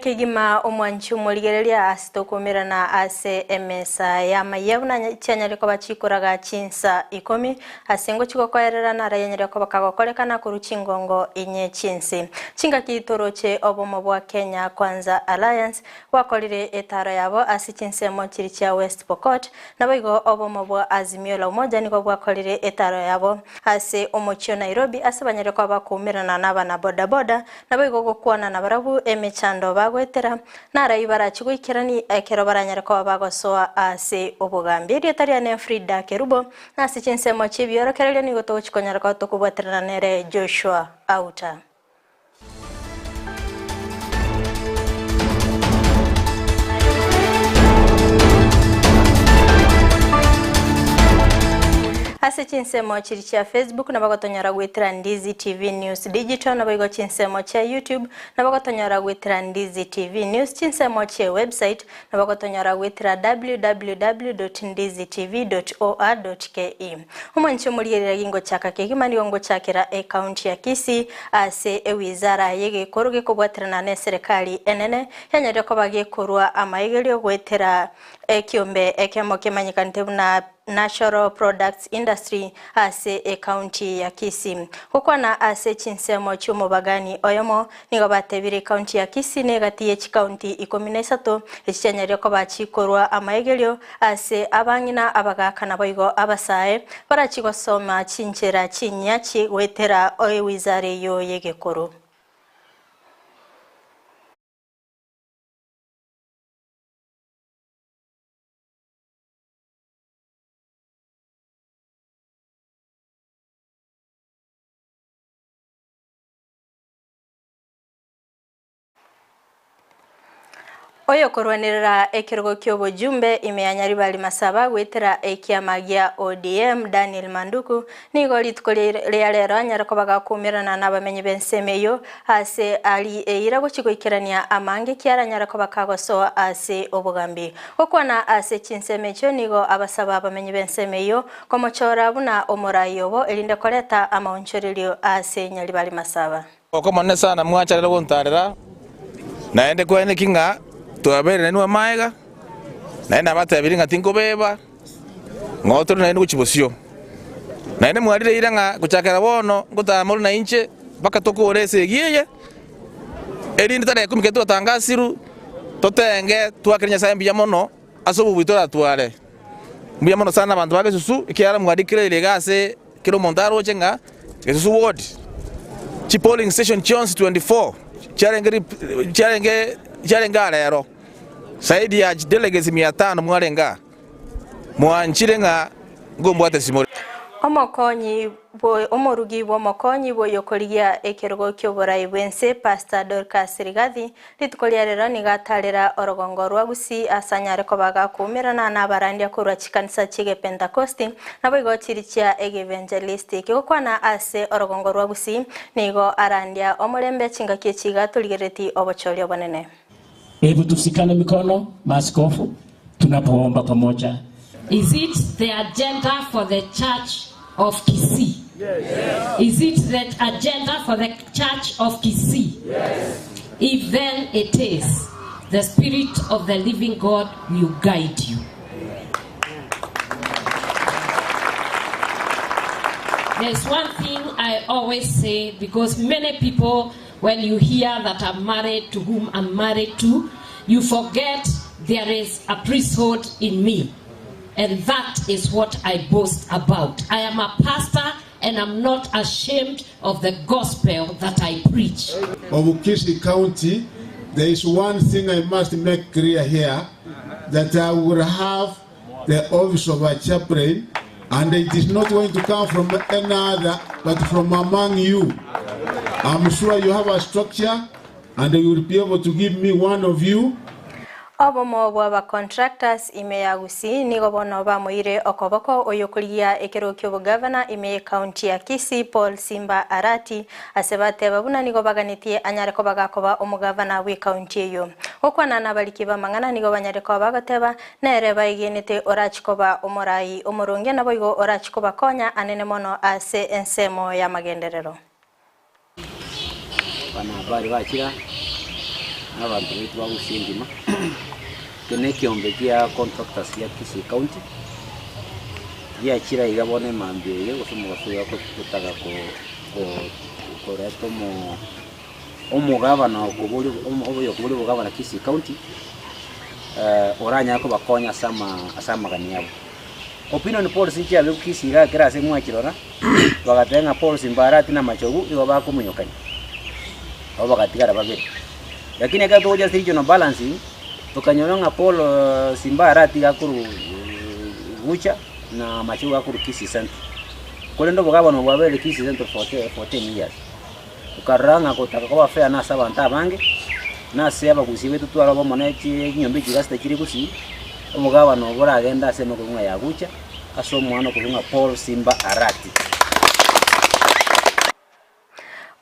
kigima omwanchu moligereria asitokumira na ase emesa ya mayabuna cyanyare ko bacikuraga Chinsa Ikomi asengo chikokoerera na rayanyare ko bakagokolekana ku rukingongo inye Chinsi chinga kitoroche obomo bwa Kenya Kwanza Alliance wakolire etaro yabo asi Chinsemo chiri cha West Pokot naboigo obomo bwa Azimio la Umoja niko bwakolire etaro yabo ase omochio Nairobi asabanyare ko bakumira na nabana boda boda naboigo gokwana na barabu emechando bagwetera narayibara chigwikirani ekero baranyare ko bagosoa ase obugambi ryetariane Frida Kerubo nasi Chinsemo chibyorokerere nigo tochikonyara ko tokubwaterana nere Joshua Auta. Ase Chinsemo chiri cha Facebook na bagotonyara gwitira Ndizi TV News Digital na bago Chinsemo cha YouTube na bagotonyara gwitira Ndizi TV News Chinsemo cha website na bagotonyara gwitira www.ndizitv.or.ke umancho mulirira gingo chaka kegimani ngo chakira account ya Kisi ase ewizara yege koroge kubwatirana ne serikali enene yanyare ko bagekorwa amayigelyo gwetera ekiombe ekemo kemanyikante na Natural Products Industry ase county ya Kisi kokwana ase Chinsemo chumo bagani oyomo nigo batebire county ya Kisi negati ye county 13 ecyanyare ko bacikorwa amayegelyo ase abangina abagakana boigo abasae barachigosoma cinchera cinyachi wetera oye wizare yo yegekoro. Oyo korwanirira ekirogo kyobo jumbe imeyanyari bali masaba gwetera ekiamagia ODM Daniel Manduku nigo litkolere lero anyara ko bagakumirana nabamenyi bensemeyo ase ali eira gochigwikirania amange kyaranyara ko bakagoso ase obugambi okwana ase Chinsemecho nigo abasaba abamenyi bensemeyo komochora buna omorayobo elinde koleta amaonchorerio ase nyali bali masaba okomone sana mwacharira gontarira naende kwene kinga tuabere nwa maiga naenda batabiri ngatingo beba ngotoro naende kuchibosio naende mwarire iranga kuchakara bono ngutamuru na inche baka tokorese giye erindi tare kumiketo tangasiru totenge twakirinya sambi ya mono asobu bitora tware mbiya mono sana bantu bage susu ikiara mwadikire ile gase kilo montaro chenga gesusu ward chi polling station chance 24 charenga lero saidi ya delegates 500 mwarenga mwanchirenga ngombwate simori omokonyi bo omorugi bo mokonyi bo yokoligia ekirogo kyoborai bwense Pastor Dorcas Rigathi litkolierera nigatalera orogongo rwagusi asanyare ko bagakumirana nabarandia kurwa chikanisa chige Pentecost nabo igochirichia evangelistic gokwana ase orogongo rwagusi nigo arandia omulembe chinga kiechiga tuligereti obochorio bonene. Hebu tusikane mikono maaskofu tunapoomba pamoja. Is it the agenda for the Church of Kisii? Yes. Is it the agenda for the Church of Kisii? Yes. If then it is, the Spirit of the living God will guide you. There's one thing I always say, because many people, when you hear that I'm married to whom I'm married to, you forget there is a priesthood in me. And that is what I boast about. I am a pastor and I'm not ashamed of the gospel that I preach. Of Kisii County, there is one thing I must make clear here, that I will have the office of a chaplain, and it is not going to come from any other, but from among you. I'm sure you have a structure, and you will be able to give me one of you. Obomo bwa contractors imeyagusi nigo bono bamuire okoboko oyokoligia ekerokyo governor ime county ya Kisii Paul Simba Arati asebate babuna nigo baganitie anyare ko bagakoba omugavana we county eyo okwana nabaliki bamangana nigo banyare ko bagateba nere bayigenete orachikoba omorai omoronge naboigo orachikoba konya anene mono ase ensemo ya magenderero. Bana habari bakira n'abantu betu bagusindima kene kiombe kia contractors ya Kisii County ya chira igabone mambere gusumuga suya ko tutaga ko resto mo omugabana okubuli bugabana Kisii County oranya ko bakonya sama ganiabo opinion policy ya Kisii ga kira se mwachirora bagatenga policy mbarati na machogu iwa bakumunyokanya abo bagatigara babiri lakini aka to just regional balancing tukanyonga polo simbarati gakuru gucha na machogu gakuru Kisii Central kole ndo bugabana bwabere Kisii Central for 10 years ukaranga kutaka kwa fair na sabanta bange na seba kusibe tutwara bo monechi nyombe kigasta kiri kusi umugabana obora agenda asema kunga ya gucha aso mwana kunga Paul Simba Arati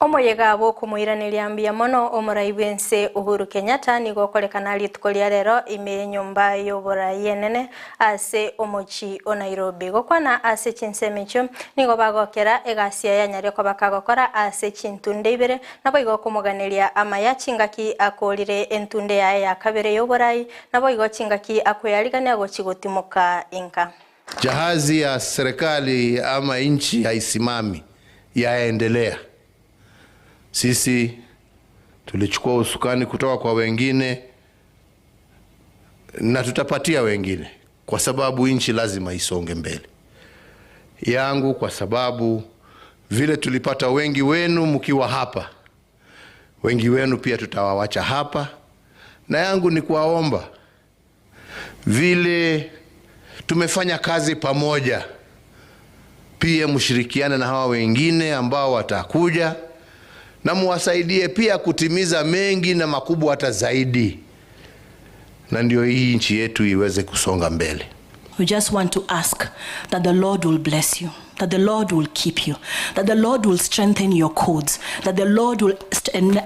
Omoyega abo kumuiraniria mbia mono omuraibense Uhuru Kenyatta nigo kolekana litkolia rero ime nyumba yobora yenene ase omochi o Nairobi gokwana ase chinsemecho nigo bagokera egasia yanyare ko bakagokora ase chintunde ibere nabo igo kumuganiria Amayia chingaki akolire entunde ya kabere yoborai nabo igo chingaki akoyaligania gochigotimoka inka jahazi ya serikali ama inchi haisimami yaendelea. Sisi tulichukua usukani kutoka kwa wengine na tutapatia wengine kwa sababu inchi lazima isonge mbele. Yangu kwa sababu vile tulipata wengi wenu mkiwa hapa, wengi wenu pia tutawawacha hapa, na yangu ni kuwaomba vile tumefanya kazi pamoja pia mshirikiane na hawa wengine ambao watakuja na muwasaidie pia kutimiza mengi na makubwa hata zaidi, na ndio hii nchi yetu iweze kusonga mbele. We just want to ask that the Lord will bless you, that the Lord will keep you, that the Lord will strengthen your codes, that the Lord will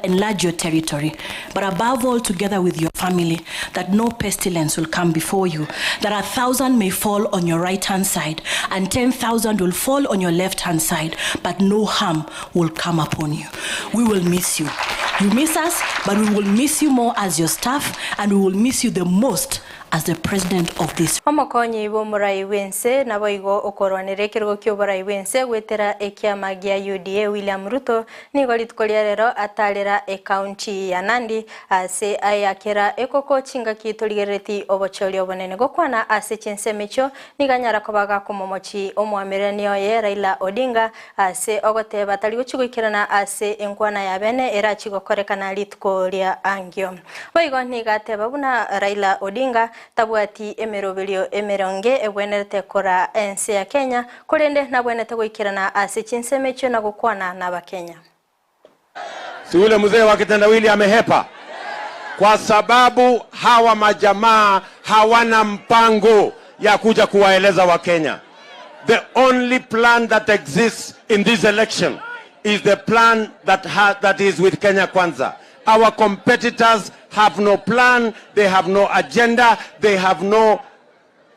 enlarge your territory, but above all, together with your family, that no pestilence will come before you, that 1,000 may fall on your right hand side and 10,000 will fall on your left hand side, but no harm will come upon you. We will miss you. You miss us, but we will miss you more as your staff, and we will miss you the most as the president of this. Omokonyi bo murai wense nabo igo okorwanire kirgo kyo murai wense gwetera ekiama gia UDA William Ruto nigo litkolia rero atalera e county ya Nandi ase ayakera ekoko chinga kitoligereti obocholi obonene gokwana ase chensemecho niganyara kobaga kumomochi omwameranio ye Raila Odinga ase ogote batali gochigikirana ase enkwana ya bene era chigokorekana litkolia angio boigo nigate babuna Raila Odinga tabuati emerobelio emeronge ebwenerete kora ense ya Kenya kurende na bwenete goikirana ase chinsemecho na gukwana na bakenya. Si ule mzee wa kitendawili amehepa kwa sababu hawa majamaa hawana mpango ya kuja kuwaeleza Wakenya. The only plan that exists in this election is the plan that is with Kenya Kwanza. Our competitors have no plan, they have no agenda, they have no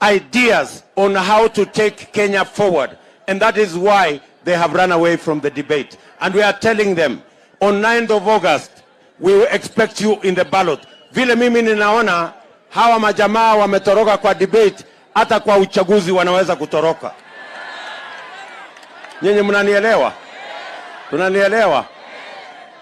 ideas on how to take Kenya forward. And that is why they have run away from the debate. And we are telling them, on 9th of August, we will expect you in the ballot. Vile mimi ninaona, hawa majamaa wametoroka kwa debate, hata kwa uchaguzi wanaweza kutoroka. Nyinyi mnanielewa? Tunanielewa?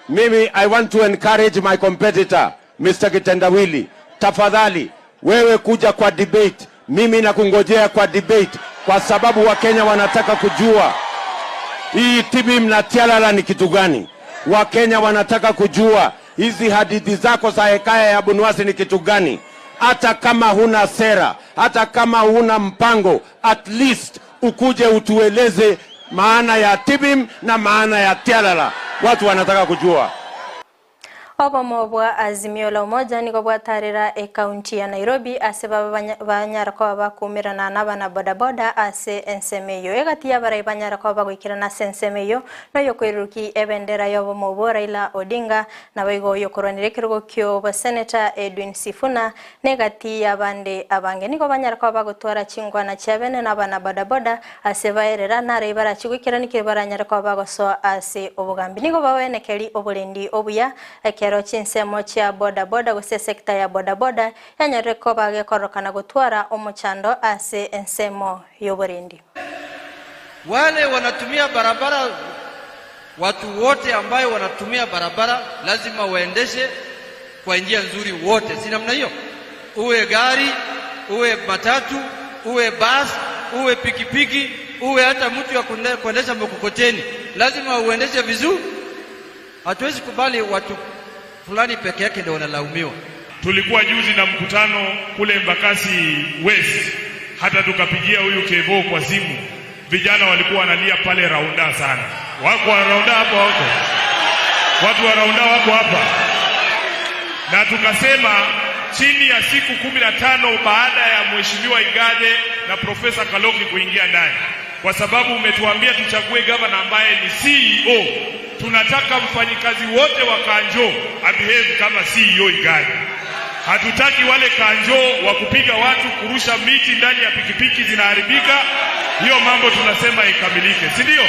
Mimi, I want to encourage my competitor, Mr. Kitendawili. Tafadhali, wewe kuja kwa debate. Mimi nakungojea kwa debate. Kwa sababu Wakenya wanataka kujua hii tibi mnatialala ni kitu gani. Wakenya wanataka kujua hizi hadithi zako za hekaya ya Bunwasi ni kitu gani. Hata kama huna sera, hata kama huna mpango, at least ukuje utueleze maana ya tibim na maana ya tialala. Watu wanataka kujua. Obamobwa azimio la umoja niko bwatarira e county ya Nairobi ase banyara ko bakumirana n'abana bodaboda ase ensemeyo egati yabarai banyara ko bagwikirana sensemeyo no yokweruki ebendera y'obomobwo Raila Odinga nabayigo yokoronire kirgo kyo ba senator Edwin Sifuna negati yabande abange niko banyara ko bagotwara chingwana cyabene n'abana bodaboda ase baerera nare barachigwikirana ke baranyara ko bagoso ase obugambi niko bawenekeri obulendi obuya ekero ekero chinsemo chia boda boda gose sekta ya boda boda yanyere ko bagekorokana gutwara omuchando ase ensemo y'oborindi. Wale wanatumia barabara, watu wote ambayo wanatumia barabara lazima waendeshe kwa njia nzuri wote, si namna hiyo? Uwe gari, uwe matatu, uwe bus, uwe pikipiki, uwe hata mtu ya kuendesha mkokoteni, lazima uendeshe vizuri. Hatuwezi kubali watu fulani peke yake ndio wanalaumiwa. Tulikuwa juzi na mkutano kule Mbakasi West, hata tukapigia huyu Kevo kwa simu. Vijana walikuwa wanalia pale Raunda sana. Wako wa Raunda hapo wako. Watu wa Raunda wako hapa. Na tukasema chini ya siku 15 baada ya Mheshimiwa Igade na Profesa Kaloki kuingia ndani, kwa sababu umetuambia tuchague gavana ambaye ni CEO, tunataka mfanyikazi wote wa Kanjo abehave kama CEO Igade. Hatutaki wale Kanjo wa kupiga watu, kurusha miti ndani ya pikipiki zinaharibika. Hiyo mambo tunasema ikamilike, si ndio?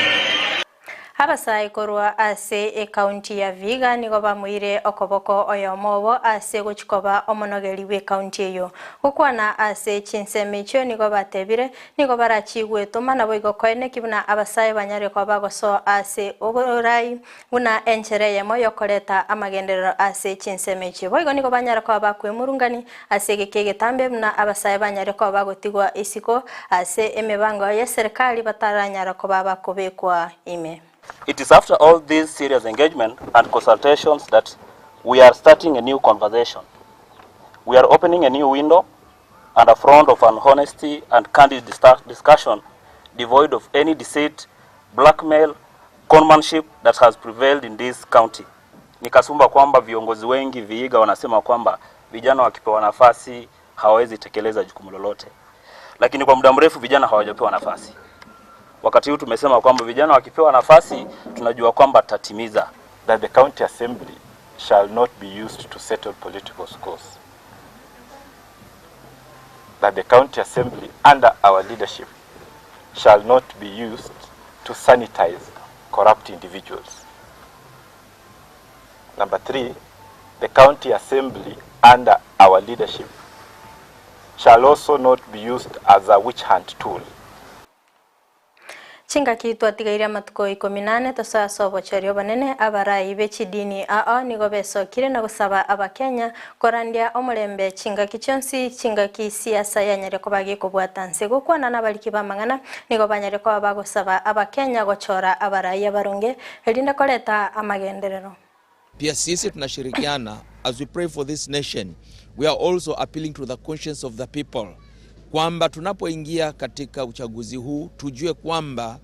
Abasai korwa ase county ya Viga nigo bamuire okoboko oyomobo ase gochikoba omonogeri we county eyo gukwana ase chinsemecho nigo batebire nigo barachigweto mana boigo koene kibuna abasai banyare ko bagoso ase oborai buna enchere yemo yokoreta amagenderero ase chinsemecho boigo nigo banyare ko bakwemurungani ase gekegetambe buna abasai banyare ko bagotigwa isiko ase emebango ya serikali bataranyara ko babakobekwa ime. It is after all these serious engagement and consultations that we are starting a new conversation. We are opening a new window and a front of an honesty and candid discussion devoid of any deceit, blackmail, conmanship that has prevailed in this county. Nikasumba kwamba viongozi wengi Vihiga wanasema kwamba vijana wakipewa nafasi hawawezi tekeleza jukumu lolote. Lakini kwa muda mrefu vijana hawajapewa nafasi. Wakati huu tumesema kwamba vijana wakipewa nafasi tunajua kwamba tatimiza. That the county assembly shall not be used to settle political scores. That the county assembly under our leadership shall not be used to sanitize corrupt individuals. Number 3, the county assembly under our leadership shall also not be used as a witch hunt tool. Chinga kitu atigaire matuko 18 tosa sobo chorio banene abarai bechidini nigo besokire na gusaba abakenya korandia omulembe chinga kichonsi chinga kisiasa yanyere ko bagi kubwatanse gukwana nabaliki bamangana nigo banyere ko bagusaba abakenya gochora abarai abarunge elinda koleta amagenderero. Pia sisi tunashirikiana as we pray for this nation. We are also appealing to the conscience of the people, kwamba tunapoingia katika uchaguzi huu tujue kwamba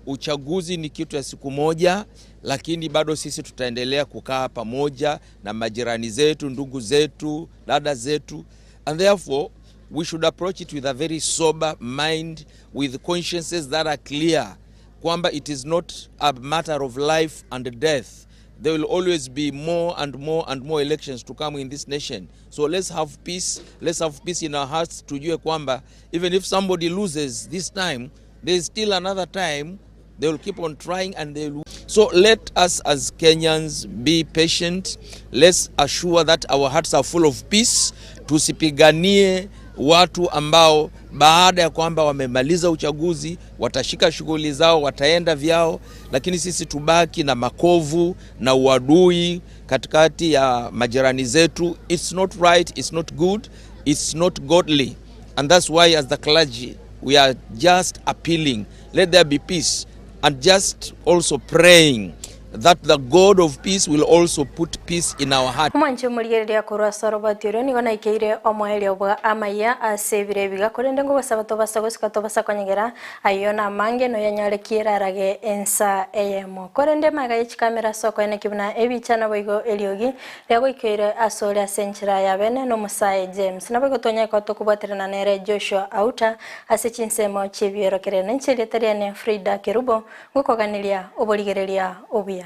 uchaguzi ni kitu ya siku moja, lakini bado sisi tutaendelea kukaa pamoja na majirani zetu, ndugu zetu, dada zetu, and therefore we should approach it with a very sober mind, with consciences that are clear, kwamba it is not a matter of life and death. There will always be more and more and more elections to come in this nation. So let's have peace. Let's have peace in our hearts. Tujue kwamba even if somebody loses this time, there is still another time. They will keep on trying and they will. So let us as Kenyans be patient. Let's assure that our hearts are full of peace. Tusipiganie watu ambao baada ya kwamba wamemaliza uchaguzi watashika shughuli zao, wataenda vyao, lakini sisi tubaki na makovu na uadui katikati ya majirani zetu. It's not right, it's not good, it's not godly. And that's why as the clergy we are just appealing, let there be peace, and just also praying that the God of peace will also put peace in our heart. Mwanche muligereria kurwa sorobatiro nigo naikeire omoerio bwa Amayia asebire biga kurende ngo basabato basagosika to basakonyegera ayona mange no yanyarekira arage ensa eyemo kurende magaye chikamera soko ene kibuna ebichana boigo eliogi lego ikeire asole asenchira ya bene no Musaye James nabogo tonya ko tukubwaterana nere Joshua Auta asichinsemo chibiero kerene nchile tariane Frida Kerubo ngukoganilia oboligereria obia.